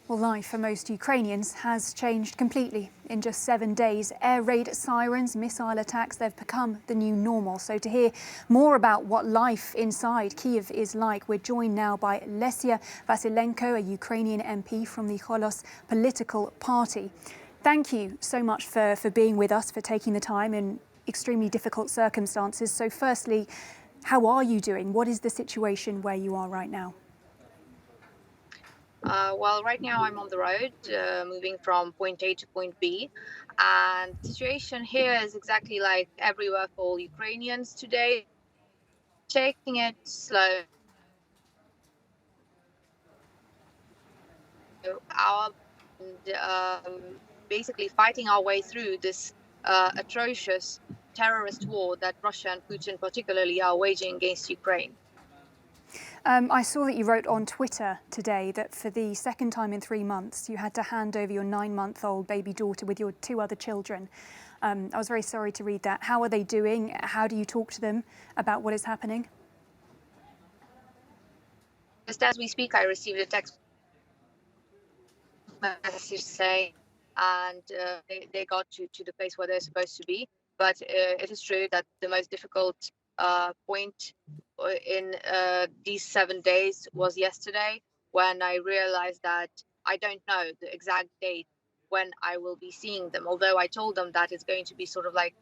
Well, life for most Ukrainians has changed completely. In just 7 days, air raid sirens, missile attacks, they've become the new normal. So to hear more about what life inside Kyiv is like, we're joined now by Lesia Vasylenko, a Ukrainian MP from the Cholos political party. Thank you so much for being with us, for taking the time in extremely difficult circumstances. So firstly, how are you doing? What is the situation where you are right now? Well, right now I'm on the road, moving from point A to point B, and the situation here is exactly like everywhere for all Ukrainians today, taking it slow. Our and basically fighting our way through this atrocious terrorist war that Russia and Putin particularly are waging against Ukraine. I saw that you wrote on Twitter today that for the second time in 3 months, you had to hand over your 9-month-old baby daughter with your 2 other children. I was very sorry to read that. How are they doing? How do you talk to them about what is happening? Just as we speak, I received a text message saying, and they got to the place where they're supposed to be. But it is true that the most difficult point in these 7 days was yesterday, when I realized that I don't know the exact date when I will be seeing them. Although I told them that it's going to be sort of like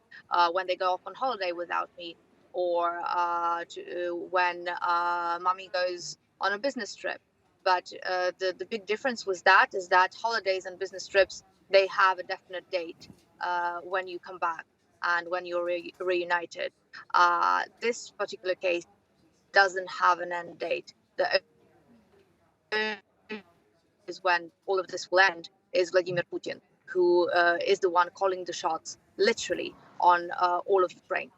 when they go off on holiday without me, or when mommy goes on a business trip. But the big difference is that holidays and business trips, they have a definite date when you come back and when you're reunited. This particular case doesn't have an end date. The is when all of this will end is Vladimir Putin, who is the one calling the shots, literally, on all of Ukraine.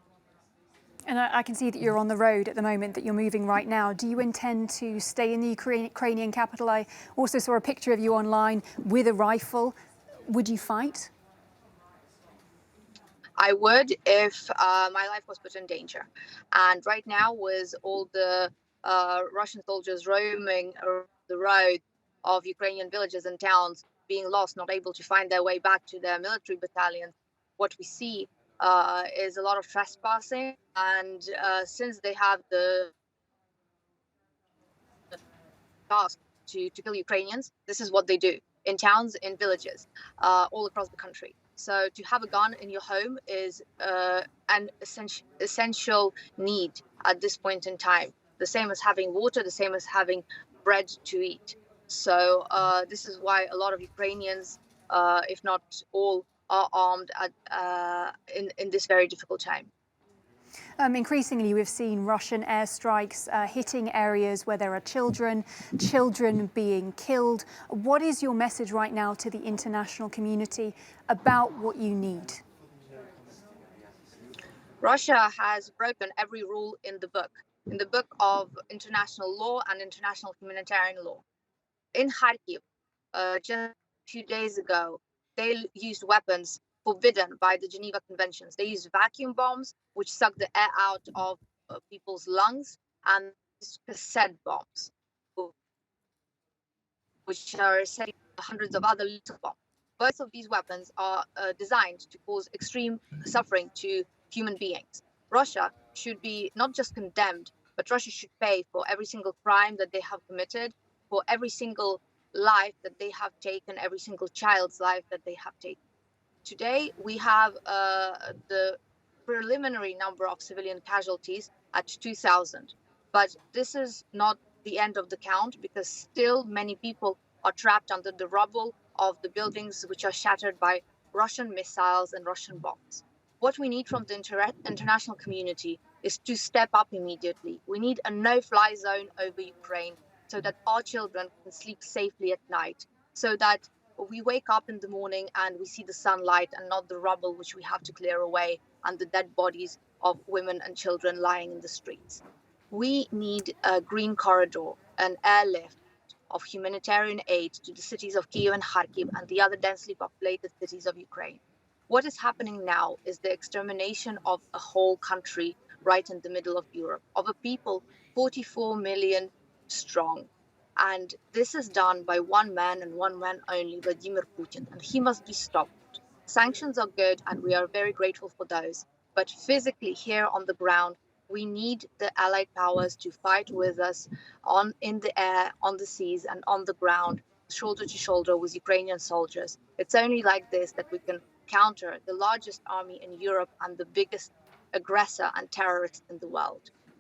And I can see that you're on the road at the moment, that you're moving right now. Do you intend to stay in the Ukrainian capital? I also saw a picture of you online with a rifle. Would you fight? I would if my life was put in danger. And right now, with all the Russian soldiers roaming the road of Ukrainian villages and towns, being lost, not able to find their way back to their military battalions, what we see is a lot of trespassing. And since they have the task to kill Ukrainians, this is what they do in towns, in villages, all across the country. So to have a gun in your home is an essential need at this point in time. The same as having water, the same as having bread to eat. So this is why a lot of Ukrainians, if not all, are armed in this very difficult time. Increasingly, we've seen Russian airstrikes hitting areas where there are children being killed. What is your message right now to the international community about what you need? Russia has broken every rule in the book of international law and international humanitarian law. In Kharkiv, just a few days ago, they used weapons forbidden by the Geneva Conventions. They used vacuum bombs, which suck the air out of people's lungs, and cassette bombs, which are essentially hundreds of other little bombs. Both of these weapons are designed to cause extreme suffering to human beings. Russia should be not just condemned, but Russia should pay for every single crime that they have committed, for every single life that they have taken, every single child's life that they have taken. Today, we have the preliminary number of civilian casualties at 2,000. But this is not the end of the count, because still many people are trapped under the rubble of the buildings which are shattered by Russian missiles and Russian bombs. What we need from the international community is to step up immediately. We need a no-fly zone over Ukraine, so that our children can sleep safely at night, so that we wake up in the morning and we see the sunlight and not the rubble which we have to clear away, and the dead bodies of women and children lying in the streets. We need a green corridor, an airlift of humanitarian aid to the cities of Kyiv and Kharkiv and the other densely populated cities of Ukraine. What is happening now is the extermination of a whole country right in the middle of Europe, of a people 44 million strong. And this is done by one man and one man only, Vladimir Putin, and he must be stopped. Sanctions are good, and we are very grateful for those. But physically, here on the ground, we need the Allied powers to fight with us in the air, on the seas, and on the ground, shoulder to shoulder with Ukrainian soldiers. It's only like this that we can counter the largest army in Europe and the biggest aggressor and terrorist in the world.